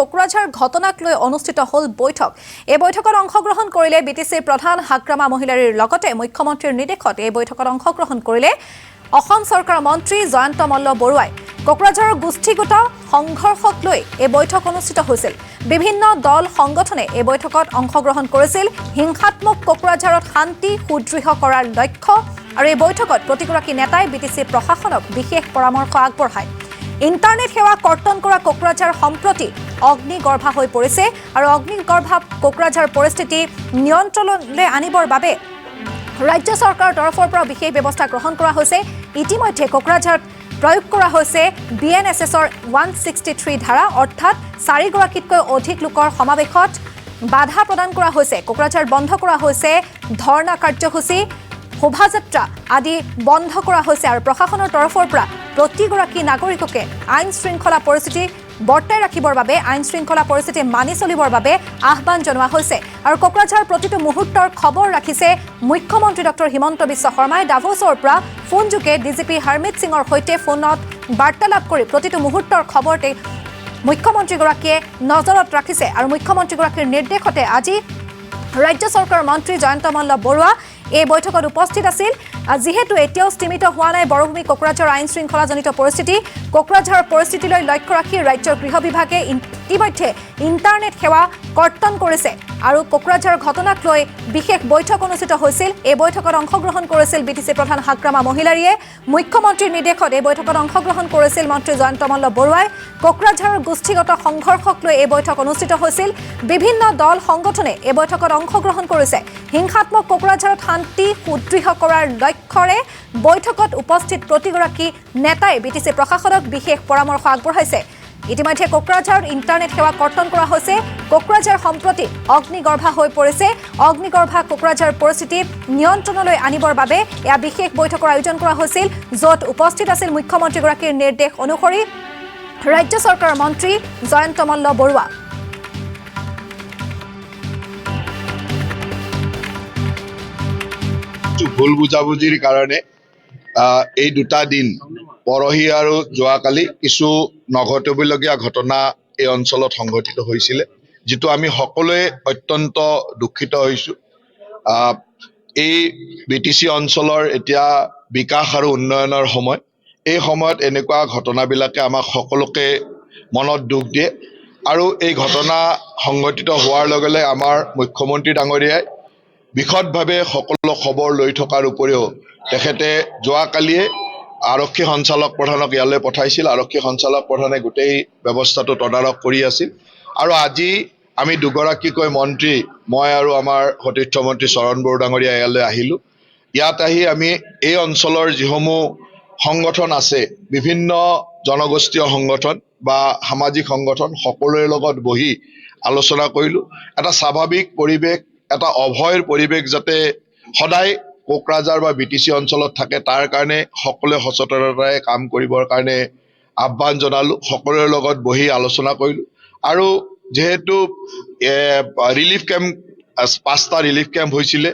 কোকৰাঝাৰ ঘটনাক লৈ অনুষ্ঠিত হল বৈঠক। এই বৈঠকত অংশগ্ৰহণ কৰিলে বিটিচিৰ প্ৰধান হাগ্ৰামা মহিলাৰীৰ লগতে মুখ্যমন্ত্ৰীৰ নিৰ্দেশত এই বৈঠকত অংশগ্ৰহণ কৰিলে অসম চৰকাৰৰ মন্ত্ৰী জয়ন্ত মল্ল বৰুৱাই। কোকৰাঝাৰৰ গোষ্ঠীগত সংঘৰ্ষক লৈ এই বৈঠক অনুষ্ঠিত হৈছিল। বিভিন্ন দল সংগঠনে এই বৈঠকত অংশগ্ৰহণ কৰিছিল। হিংসাত্মক কোকৰাঝাৰত শান্তি সুদৃঢ় কৰাৰ লক্ষ্য আৰু এই বৈঠকত প্ৰতিগৰাকী নেতাই বিটিচি প্ৰশাসনক বিশেষ পৰামৰ্শ আগবঢ়ায়। ইণ্টাৰনেট সেৱা কৰ্তন কৰা কোকৰাঝাৰ সম্প্ৰতি অগ্নিগৰ্ভা হৈ পৰিছে আৰু অগ্নিগৰ্ভা কোকৰাঝাৰ পৰিস্থিতি নিয়ন্ত্ৰণলৈ আনিবৰ বাবে ৰাজ্য চৰকাৰৰ তৰফৰ পৰা বিশেষ ব্যৱস্থা গ্ৰহণ কৰা হৈছে। ইতিমধ্যে কোকৰাঝাৰত প্ৰয়োগ কৰা হৈছে BNSSৰ 163 ধাৰা, অৰ্থাৎ 4 গৰাকীতকৈ অধিক লোকৰ সমাৱেশত বাধা প্ৰদান কৰা হৈছে। কোকৰাঝাৰ বন্ধ কৰা হৈছে, ধৰ্ণা কাৰ্যসূচী, শোভাযাত্ৰা আদি বন্ধ কৰা হৈছে আৰু প্ৰশাসনৰ তৰফৰ পৰা প্ৰতিগৰাকী নাগৰিককে আইন শৃংখলা পৰিস্থিতি বৰ্তাই ৰাখিবৰ বাবে, আইন শৃংখলা পৰিস্থিতি মানি চলিবৰ বাবে আহ্বান জনোৱা হৈছে। আৰু কোকৰাঝাৰ প্ৰতিটো মুহূৰ্তৰ খবৰ ৰাখিছে মুখ্যমন্ত্ৰী ডক্টৰ হিমন্ত বিশ্ব শৰ্মাই। ডাভোছৰ পৰা ফোনযোগে DGP হৰমিত সিঙৰ সৈতে ফোনত বাৰ্তালাপ কৰি প্ৰতিটো মুহূৰ্তৰ খবৰতে মুখ্যমন্ত্ৰীগৰাকীয়ে নজৰত ৰাখিছে আৰু মুখ্যমন্ত্ৰীগৰাকীৰ নিৰ্দেশতে আজি ৰাজ্য চৰকাৰৰ মন্ত্ৰী জয়ন্ত মল্ল বৰুৱা এই বৈঠকত উপস্থিত আছিল। যিহেতু এতিয়াও স্থিমিত হোৱা নাই বৰভূমি কোকৰাঝাৰ আইন শৃংখলাজনিত পৰিস্থিতি, কোকৰাঝাৰৰ পৰিস্থিতিলৈ লক্ষ্য ৰাখি ৰাজ্যৰ গৃহ বিভাগে ইতিমধ্যে ইণ্টাৰনেট সেৱা কৰ্তন কৰিছে আৰু কোকৰাঝাৰ ঘটনাক লৈ বিশেষ বৈঠক অনুষ্ঠিত হৈছিল। এই বৈঠকত অংশগ্ৰহণ কৰিছিল বিটিচি প্ৰধান হাগ্ৰামা মহিলাৰীয়ে। মুখ্যমন্ত্ৰীৰ নিৰ্দেশত এই বৈঠকত অংশগ্ৰহণ কৰিছিল মন্ত্ৰী জয়ন্ত মল্ল বৰুৱাই। কোকৰাঝাৰৰ গোষ্ঠীগত সংঘৰ্ষক লৈ এই বৈঠক অনুষ্ঠিত হৈছিল। বিভিন্ন দল সংগঠনে এই বৈঠকত অংশগ্ৰহণ কৰিছে। হিংসাত্মক কোকৰাঝাৰত শান্তি সুদৃঢ় কৰাৰ লক্ষ্যৰে বৈঠকত উপস্থিত প্ৰতিগৰাকী নেতাই বিটিচি প্ৰশাসনক বিশেষ পৰামৰ্শ আগবঢ়াইছে। ইতিমধ্যে কোকৰাঝাৰত ইণ্টাৰনেট সেৱা কৰ্তন কৰা হৈছে। কোকৰাঝাৰ সম্প্ৰতি অগ্নিগৰ্ভা হৈ পৰিছে। অগ্নিগৰ্ভা কোকৰাঝাৰ পৰিস্থিতি নিয়ন্ত্ৰণলৈ আনিবৰ বাবে এয়া বিশেষ বৈঠকৰ আয়োজন কৰা হৈছিল, য'ত উপস্থিত আছিল মুখ্যমন্ত্ৰীগৰাকীৰ নিৰ্দেশ অনুসৰি ৰাজ্য চৰকাৰৰ মন্ত্ৰী জয়ন্ত মল্ল বৰুৱা। ভুল বুজাবুজিৰ কাৰণে এই দুটা দিন পৰহি আৰু যোৱাকালি কিছু নঘটিবলগীয়া ঘটনা এই অঞ্চলত সংঘটিত হৈছিলে, যিটো আমি সকলোৱে অত্যন্ত দুখিত হৈছোঁ। এই BTC অঞ্চলৰ এতিয়া বিকাশ আৰু উন্নয়নৰ সময়। এই সময়ত এনেকুৱা ঘটনাবিলাকে আমাক সকলোকে মনত দুখ দিয়ে আৰু এই ঘটনা সংঘটিত হোৱাৰ লগে লগে আমাৰ মুখ্যমন্ত্ৰী ডাঙৰীয়াই বিশদভাৱে সকলো খবৰ লৈ থকাৰ উপৰিও তেখেতে যোৱাকালিয়ে আৰক্ষী সঞ্চালক প্ৰধানক ইয়ালৈ পঠাইছিল। আৰক্ষী সঞ্চালক প্ৰধানে গোটেই ব্যৱস্থাটো তদাৰক কৰি আছিল আৰু আজি আমি দুগৰাকীকৈ মন্ত্ৰী, মই আৰু আমাৰ সতীৰ্থ মন্ত্ৰী চৰণ বড়ো ডাঙৰীয়া ইয়ালৈ আহিলোঁ। ইয়াত আহি আমি এই অঞ্চলৰ যিসমূহ সংগঠন আছে, বিভিন্ন জনগোষ্ঠীয় সংগঠন বা সামাজিক সংগঠন, সকলোৰে লগত বহি আলোচনা কৰিলোঁ। এটা স্বাভাৱিক পৰিৱেশ, এটা অভয়ৰ পৰিৱেশ যাতে সদায় কোকৰাঝাৰ বা BTC অঞ্চলত থাকে, তাৰ কাৰণে সকলোৱে সচেতনতাৰে কাম কৰিবৰ কাৰণে আহ্বান জনালোঁ। সকলোৰে লগত বহি আলোচনা কৰিলোঁ আৰু যিহেতু ৰিলিফ কেম্প 5টা ৰিলিফ কেম্প হৈছিলে,